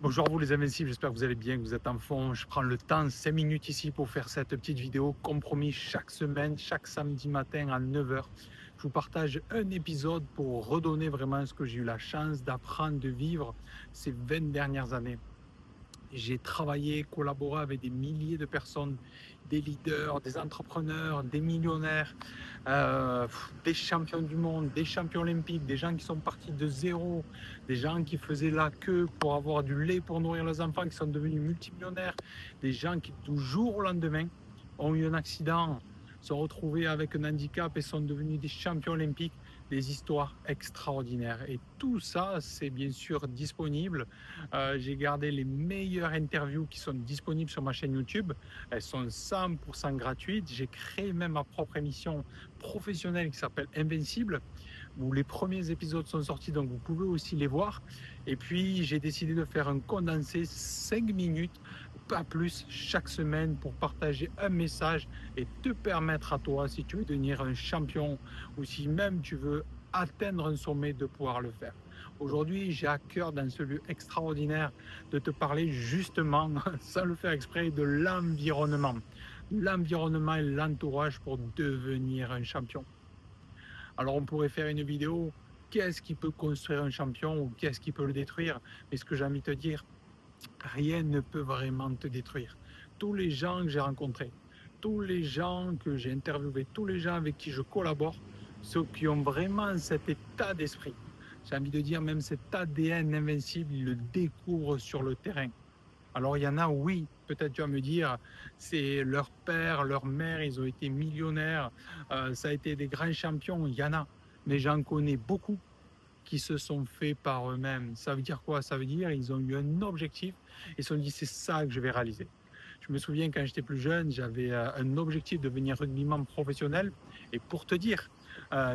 Bonjour à vous les invincibles, j'espère que vous allez bien, que vous êtes en fond. Je prends le temps, 5 minutes ici pour faire cette petite vidéo compromis chaque semaine, chaque samedi matin à 9 heures. Je vous partage un épisode pour redonner vraiment ce que j'ai eu la chance d'apprendre, de vivre ces 20 dernières années. J'ai travaillé, collaboré avec des milliers de personnes, des leaders, des entrepreneurs, des millionnaires, des champions du monde, des champions olympiques, des gens qui sont partis de zéro, des gens qui faisaient la queue pour avoir du lait pour nourrir leurs enfants, qui sont devenus multimillionnaires, des gens qui du jour au lendemain ont eu un accident, sont retrouvés avec un handicap et sont devenus des champions olympiques, des histoires extraordinaires. Et tout ça, c'est bien sûr disponible. J'ai gardé les meilleures interviews qui sont disponibles sur ma chaîne YouTube. Elles sont 100% gratuites. J'ai créé même ma propre émission professionnelle qui s'appelle Invincible, où les premiers épisodes sont sortis, donc vous pouvez aussi les voir. Et puis, j'ai décidé de faire un condensé 5 minutes, pas plus, chaque semaine pour partager un message et te permettre à toi, si tu veux devenir un champion ou si même tu veux atteindre un sommet, de pouvoir le faire. Aujourd'hui, j'ai à cœur dans ce lieu extraordinaire de te parler justement, sans le faire exprès, de l'environnement. L'environnement et l'entourage pour devenir un champion. Alors on pourrait faire une vidéo, qu'est-ce qui peut construire un champion ou qu'est-ce qui peut le détruire? Mais ce que j'ai envie de te dire, rien ne peut vraiment te détruire. Tous les gens que j'ai rencontrés, tous les gens que j'ai interviewés, tous les gens avec qui je collabore, ceux qui ont vraiment cet état d'esprit, j'ai envie de dire même cet ADN invincible, ils le découvrent sur le terrain. Alors il y en a, oui, peut-être tu vas me dire, c'est leur père, leur mère, ils ont été millionnaires, ça a été des grands champions, il y en a. Mais j'en connais beaucoup qui se sont faits par eux-mêmes. Ça veut dire quoi? Ça veut dire ils ont eu un objectif et se sont dit c'est ça que je vais réaliser. Je me souviens quand j'étais plus jeune, j'avais un objectif de devenir rugbyman professionnel. Et pour te dire,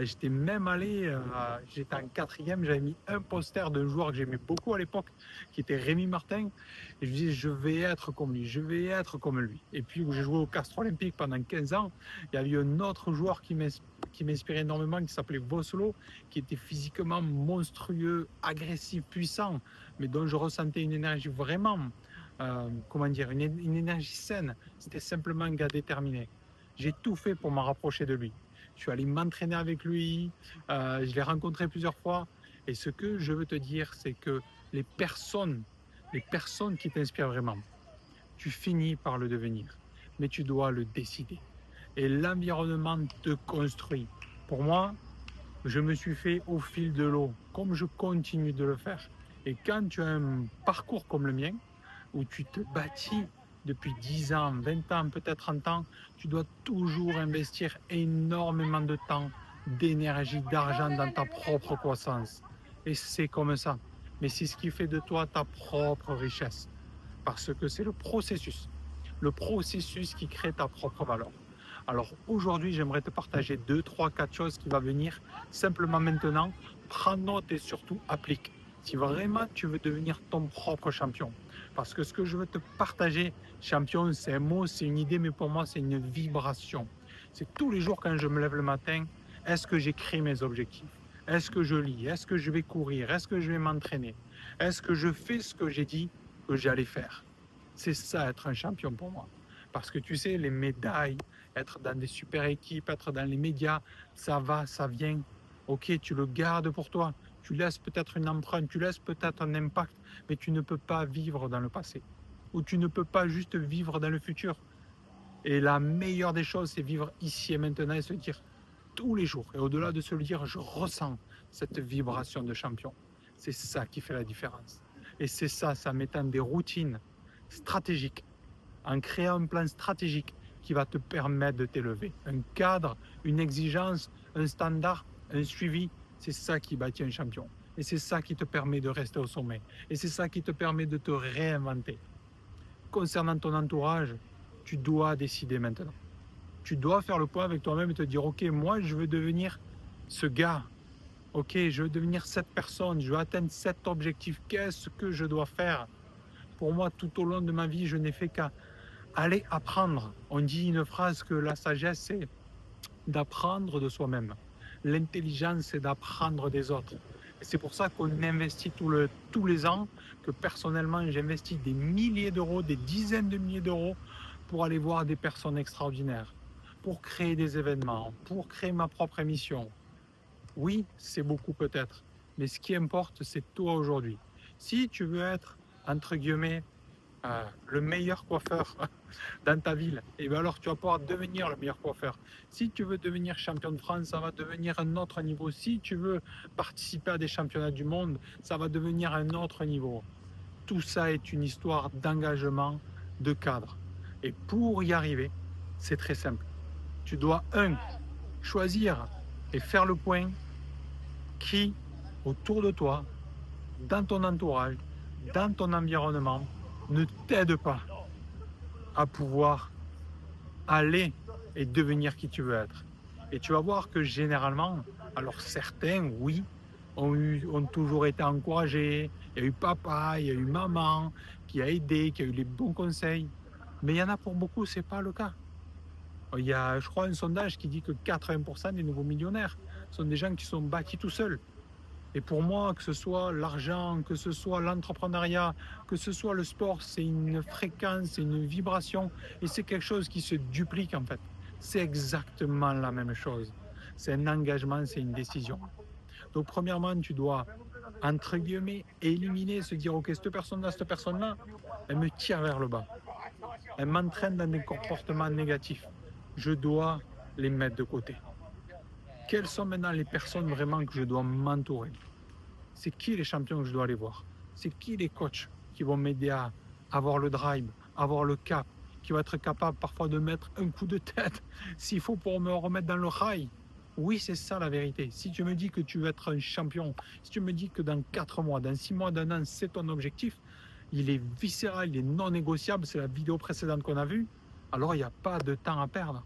j'étais même allé, j'étais en quatrième, j'avais mis un poster d'un joueur que j'aimais beaucoup à l'époque, qui était Rémi Martin. Et je me disais, je vais être comme lui, je vais être comme lui. Et puis, où j'ai joué au Castres Olympique pendant 15 ans, il y avait un autre joueur qui m'inspirait énormément, qui s'appelait Vosselo, qui était physiquement monstrueux, agressif, puissant, mais dont je ressentais une énergie vraiment, comment dire, une énergie saine. C'était simplement un gars déterminé. J'ai tout fait pour m'en rapprocher de lui. Je suis allé m'entraîner avec lui, je l'ai rencontré plusieurs fois. Et ce que je veux te dire, c'est que les personnes qui t'inspirent vraiment, tu finis par le devenir, mais tu dois le décider. Et l'environnement te construit. Pour moi, je me suis fait au fil de l'eau, comme je continue de le faire. Et quand tu as un parcours comme le mien, où tu te bâtis depuis 10 ans, 20 ans, peut-être 30 ans, tu dois toujours investir énormément de temps, d'énergie, d'argent dans ta propre croissance. Et c'est comme ça. Mais c'est ce qui fait de toi ta propre richesse. Parce que c'est le processus qui crée ta propre valeur. Alors aujourd'hui, j'aimerais te partager 2, 3, 4 choses qui vont venir simplement maintenant. Prends note et surtout applique. Si vraiment tu veux devenir ton propre champion. Parce que ce que je veux te partager, champion, c'est un mot, c'est une idée, mais pour moi, c'est une vibration. C'est tous les jours quand je me lève le matin, est-ce que j'écris mes objectifs? Est-ce que je lis? Est-ce que je vais courir? Est-ce que je vais m'entraîner? Est-ce que je fais ce que j'ai dit que j'allais faire? C'est ça être un champion pour moi. Parce que tu sais, les médailles, être dans des super équipes, être dans les médias, ça va, ça vient. Ok, tu le gardes pour toi. Tu laisses peut-être une empreinte, tu laisses peut-être un impact, mais tu ne peux pas vivre dans le passé. Ou tu ne peux pas juste vivre dans le futur. Et la meilleure des choses, c'est vivre ici et maintenant et se dire tous les jours. Et au-delà de se le dire, je ressens cette vibration de champion. C'est ça qui fait la différence. Et c'est ça, ça m'étend des routines stratégiques, en créant un plan stratégique qui va te permettre de t'élever. Un cadre, une exigence, un standard, un suivi, c'est ça qui bâtit un champion. Et c'est ça qui te permet de rester au sommet. Et c'est ça qui te permet de te réinventer. Concernant ton entourage, tu dois décider maintenant. Tu dois faire le point avec toi-même et te dire, ok, moi je veux devenir ce gars. Ok, je veux devenir cette personne. Je veux atteindre cet objectif. Qu'est-ce que je dois faire? Pour moi, tout au long de ma vie, je n'ai fait qu'à aller apprendre. On dit une phrase que la sagesse, c'est d'apprendre de soi-même. L'intelligence, c'est d'apprendre des autres. Et c'est pour ça qu'on investit tous les ans, que personnellement j'investis des milliers d'euros, des dizaines de milliers d'euros pour aller voir des personnes extraordinaires, pour créer des événements, pour créer ma propre émission. Oui, c'est beaucoup peut-être, mais ce qui importe, c'est toi aujourd'hui. Si tu veux être, entre guillemets, le meilleur coiffeur dans ta ville, et bien alors tu vas pouvoir devenir le meilleur coiffeur. Si tu veux devenir champion de France, ça va devenir un autre niveau. Si tu veux participer à des championnats du monde, ça va devenir un autre niveau. Tout ça est une histoire d'engagement, de cadre. Et pour y arriver, c'est très simple. Tu dois, choisir et faire le point qui, autour de toi, dans ton entourage, dans ton environnement, ne t'aide pas à pouvoir aller et devenir qui tu veux être. Et tu vas voir que généralement, alors certains, oui, ont toujours été encouragés. Il y a eu papa, il y a eu maman qui a aidé, qui a eu les bons conseils. Mais il y en a pour beaucoup, ce n'est pas le cas. Il y a, je crois, un sondage qui dit que 80% des nouveaux millionnaires sont des gens qui sont bâtis tout seuls. Et pour moi, que ce soit l'argent, que ce soit l'entrepreneuriat, que ce soit le sport, c'est une fréquence, c'est une vibration et c'est quelque chose qui se duplique en fait. C'est exactement la même chose. C'est un engagement, c'est une décision. Donc premièrement, tu dois, entre guillemets, éliminer, se dire, ok, cette personne-là, elle me tire vers le bas. Elle m'entraîne dans des comportements négatifs. Je dois les mettre de côté. Quelles sont maintenant les personnes vraiment que je dois m'entourer? C'est qui les champions que je dois aller voir? C'est qui les coachs qui vont m'aider à avoir le drive, avoir le cap, qui vont être capable parfois de mettre un coup de tête s'il faut pour me remettre dans le rail? Oui, c'est ça la vérité. Si tu me dis que tu veux être un champion, si tu me dis que dans 4 mois, dans 6 mois, dans un an, c'est ton objectif, il est viscéral, il est non négociable, c'est la vidéo précédente qu'on a vue, alors il n'y a pas de temps à perdre.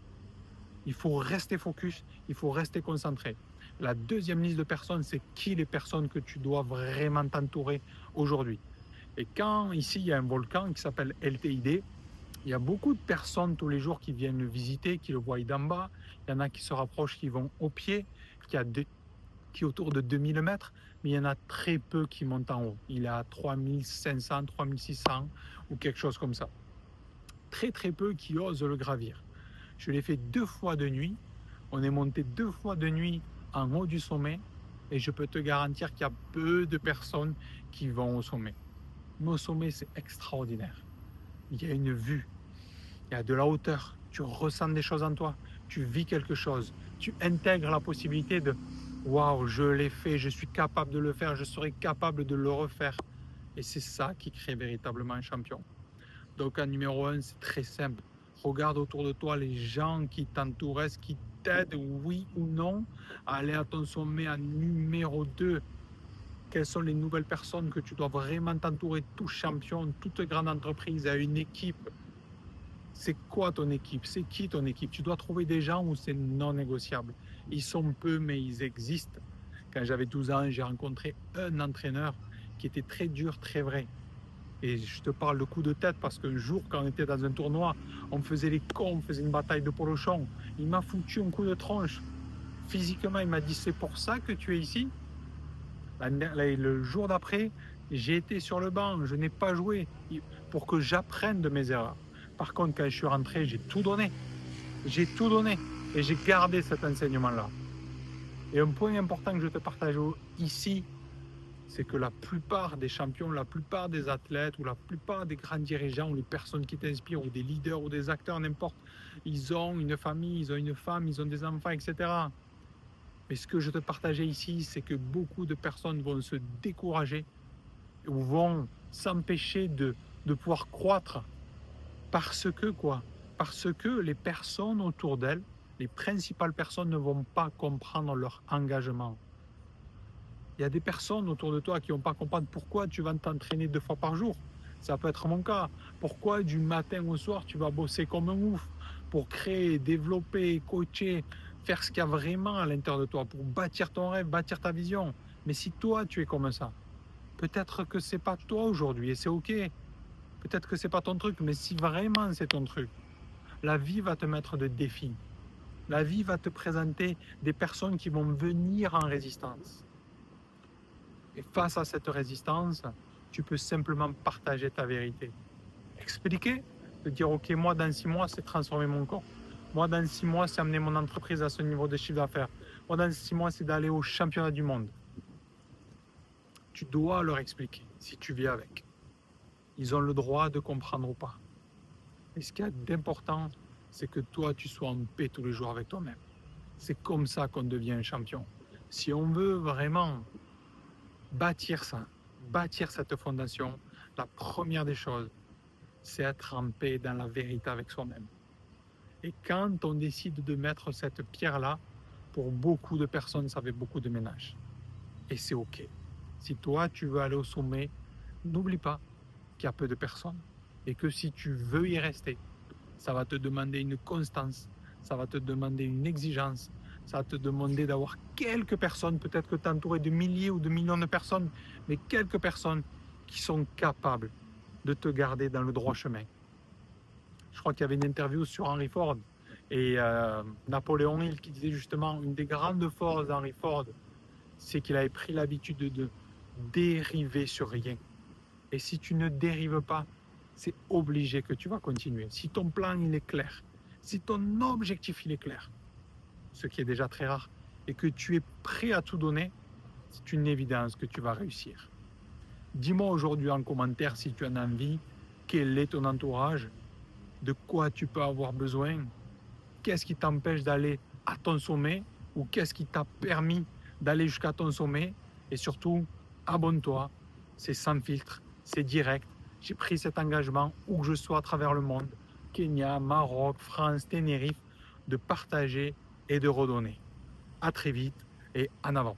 Il faut rester focus, il faut rester concentré. La deuxième liste de personnes, c'est qui les personnes que tu dois vraiment t'entourer aujourd'hui. Et quand ici, il y a un volcan qui s'appelle LTID, il y a beaucoup de personnes tous les jours qui viennent le visiter, qui le voient d'en bas. Il y en a qui se rapprochent, qui vont au pied, qui est autour de 2000 mètres, mais il y en a très peu qui montent en haut. Il est à 3500, 3600 ou quelque chose comme ça. Très très peu qui osent le gravir. Je l'ai fait 2 fois de nuit. On est monté 2 fois de nuit en haut du sommet et je peux te garantir qu'il y a peu de personnes qui vont au sommet. Mais au sommet, c'est extraordinaire. Il y a une vue, il y a de la hauteur, tu ressens des choses en toi, tu vis quelque chose, tu intègres la possibilité de waouh, je l'ai fait, je suis capable de le faire, je serai capable de le refaire. Et c'est ça qui crée véritablement un champion. Donc, en numéro 1, c'est très simple. Regarde autour de toi les gens qui t'entourent, est-ce qui t'aident, oui ou non, à aller à ton sommet. En numéro 2, quelles sont les nouvelles personnes que tu dois vraiment t'entourer? Tout champion, toute grande entreprise a une équipe. C'est quoi ton équipe? C'est qui ton équipe? Tu dois trouver des gens où c'est non négociable. Ils sont peu, mais ils existent. Quand j'avais 12 ans, j'ai rencontré un entraîneur qui était très dur, très vrai. Et je te parle de coup de tête parce qu'un jour, quand on était dans un tournoi, on faisait les cons, on faisait une bataille de polochon. Il m'a foutu un coup de tronche. Physiquement, il m'a dit, c'est pour ça que tu es ici. Le jour d'après, j'ai été sur le banc, je n'ai pas joué pour que j'apprenne de mes erreurs. Par contre, quand je suis rentré, j'ai tout donné. J'ai tout donné et j'ai gardé cet enseignement-là. Et un point important que je te partage ici, c'est que la plupart des champions, la plupart des athlètes ou la plupart des grands dirigeants ou les personnes qui t'inspirent ou des leaders ou des acteurs, n'importe, ils ont une famille, ils ont une femme, ils ont des enfants, etc. Mais ce que je te partageais ici, c'est que beaucoup de personnes vont se décourager ou vont s'empêcher de pouvoir croître parce que quoi? Parce que les personnes autour d'elles, les principales personnes ne vont pas comprendre leur engagement. Il y a des personnes autour de toi qui ne vont pas comprendre pourquoi tu vas t'entraîner 2 fois par jour. Ça peut être mon cas. Pourquoi du matin au soir tu vas bosser comme un ouf pour créer, développer, coacher, faire ce qu'il y a vraiment à l'intérieur de toi, pour bâtir ton rêve, bâtir ta vision. Mais si toi tu es comme ça, peut-être que c'est pas toi aujourd'hui et c'est ok. Peut-être que c'est pas ton truc, mais si vraiment c'est ton truc, la vie va te mettre des défis. La vie va te présenter des personnes qui vont venir en résistance. Et face à cette résistance, tu peux simplement partager ta vérité. Expliquer, de dire ok, moi dans 6 mois, c'est transformer mon corps. Moi dans 6 mois, c'est amener mon entreprise à ce niveau de chiffre d'affaires. Moi dans 6 mois, c'est d'aller au championnat du monde. Tu dois leur expliquer si tu vis avec. Ils ont le droit de comprendre ou pas. Et ce qu'il y a d'important, c'est que toi, tu sois en paix tous les jours avec toi-même. C'est comme ça qu'on devient un champion. Si on veut vraiment bâtir ça, bâtir cette fondation, la première des choses, c'est être en paix dans la vérité avec soi-même. Et quand on décide de mettre cette pierre-là, pour beaucoup de personnes, ça fait beaucoup de ménage. Et c'est OK. Si toi, tu veux aller au sommet, n'oublie pas qu'il y a peu de personnes. Et que si tu veux y rester, ça va te demander une constance, ça va te demander une exigence, ça va te demander d'avoir quelques personnes, peut-être que tu es entouré de milliers ou de millions de personnes, mais quelques personnes qui sont capables de te garder dans le droit chemin. Je crois qu'il y avait une interview sur Henry Ford et Napoléon Hill qui disait justement une des grandes forces d'Henry Ford, c'est qu'il avait pris l'habitude de dériver sur rien. Et si tu ne dérives pas, c'est obligé que tu vas continuer. Si ton plan il est clair, si ton objectif il est clair, ce qui est déjà très rare, et que tu es prêt à tout donner, c'est une évidence que tu vas réussir. Dis-moi aujourd'hui en commentaire si tu en as envie, quel est ton entourage, de quoi tu peux avoir besoin, qu'est-ce qui t'empêche d'aller à ton sommet ou qu'est-ce qui t'a permis d'aller jusqu'à ton sommet et surtout, abonne-toi, c'est sans filtre, c'est direct. J'ai pris cet engagement où que je sois à travers le monde, Kenya, Maroc, France, Tenerife, de partager et de redonner. À très vite et en avant.